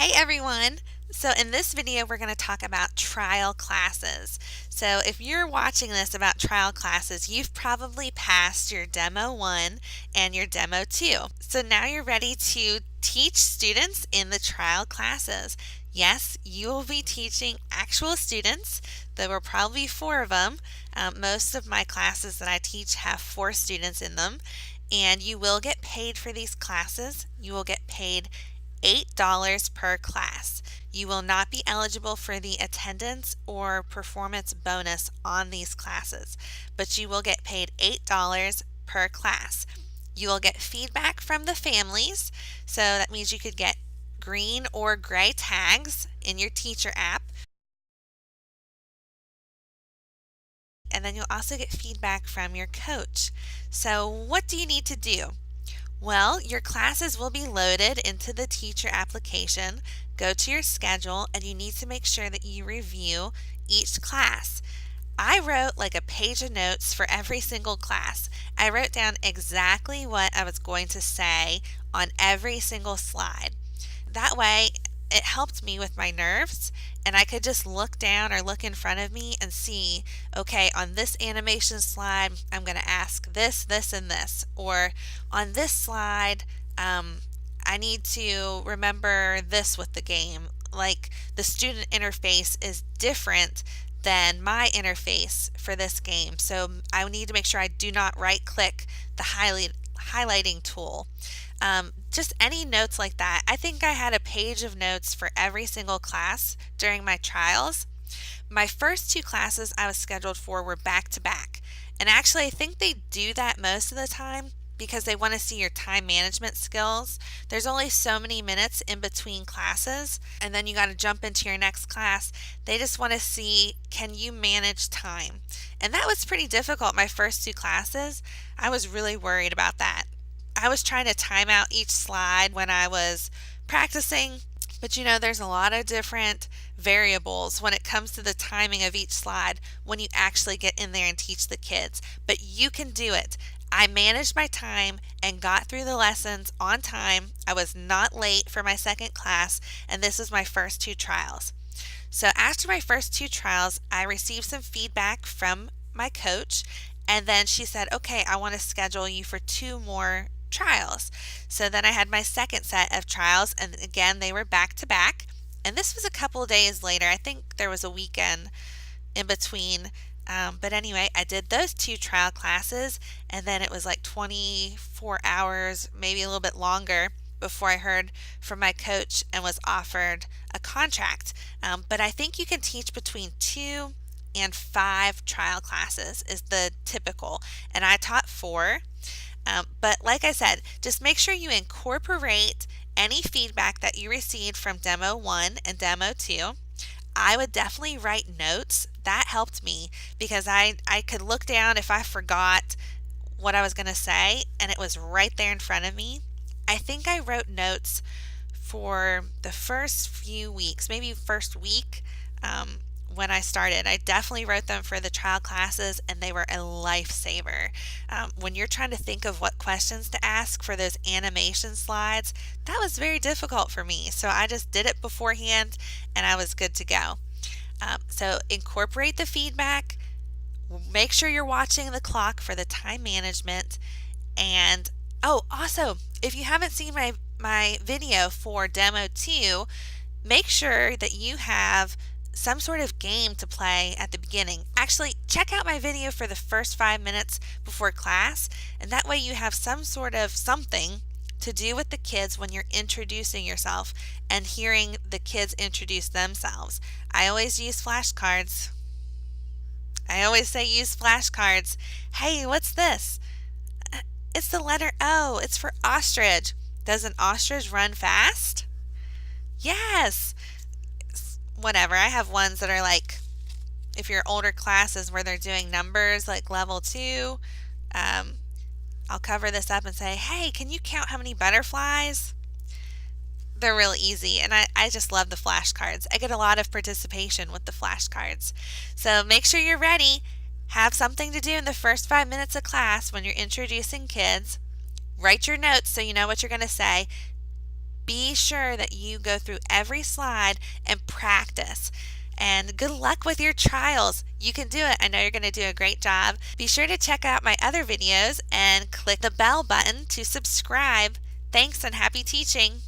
Hey everyone! So in this video we're going to talk about trial classes. So if you're watching this about trial classes, you've probably passed your Demo 1 and your Demo 2. So now you're ready to teach students in the trial classes. Yes, you will be teaching actual students. There will probably be 4 of them. Most of my classes that I teach have 4 students in them. And you will get paid for these classes. You will get paid $8 per class. You will not be eligible for the attendance or performance bonus on these classes, but you will get paid $8 per class. You will get feedback from the families, so that means you could get green or gray tags in your teacher app. And then you'll also get feedback from your coach. So what do you need to do? Well, your classes will be loaded into the teacher application. Go to your schedule and you need to make sure that you review each class. I wrote like a page of notes for every single class. I wrote down exactly what I was going to say on every single slide. That way, it helped me with my nerves, and I could just look down or look in front of me and see, okay, on this animation slide, I'm going to ask this, this, and this. Or on this slide, I need to remember this with the game. Like the student interface is different than my interface for this game. So I need to make sure I do not right click the highlighting tool. Just any notes like that. I think I had a page of notes for every single class during my trials. My first 2 classes I was scheduled for were back to back. And actually, I think they do that most of the time because they want to see your time management skills. There's only so many minutes in between classes, and then you got to jump into your next class. They just want to see, can you manage time? And that was pretty difficult my first 2 classes. I was really worried about that. I was trying to time out each slide when I was practicing, but there's a lot of different variables when it comes to the timing of each slide when you actually get in there and teach the kids. But you can do it. I managed my time and got through the lessons on time. I was not late for my second class, and this is my first 2 trials. So after my first 2 trials, I received some feedback from my coach, and then she said, okay, I want to schedule you for 2 more trials. So then I had my second set of trials, and again they were back to back, and this was a couple of days later. I think there was a weekend in between, but anyway, I did those 2 trial classes, and then it was like 24 hours, maybe a little bit longer, before I heard from my coach and was offered a contract. But I think you can teach between 2 and 5 trial classes is the typical, and I taught 4. But like I said, just make sure you incorporate any feedback that you received from Demo 1 and Demo 2. I would definitely write notes. That helped me because I could look down if I forgot what I was going to say, and it was right there in front of me. I think I wrote notes for the first few weeks, maybe first week, when I started. I definitely wrote them for the trial classes, and they were a lifesaver. When you're trying to think of what questions to ask for those animation slides, that was very difficult for me. So I just did it beforehand, and I was good to go. So incorporate the feedback. Make sure you're watching the clock for the time management. And also, if you haven't seen my video for Demo 2, make sure that you have some sort of game to play at the beginning. Actually, check out my video for the first 5 minutes before class, and that way you have some sort of something to do with the kids when you're introducing yourself and hearing the kids introduce themselves. I always use flashcards. I always say use flashcards. Hey, what's this? It's the letter O. It's for ostrich. Does an ostrich run fast? Yes. Whatever. I have ones that are like, if you're older classes where they're doing numbers like level 2, I'll cover this up and say, hey, can you count how many butterflies? They're really easy, and I just love the flashcards. I get a lot of participation with the flashcards. So make sure you're ready. Have something to do in the first 5 minutes of class when you're introducing kids. Write your notes so you know what you're going to say. Be sure that you go through every slide and practice. And good luck with your trials. You can do it. I know you're going to do a great job. Be sure to check out my other videos and click the bell button to subscribe. Thanks and happy teaching.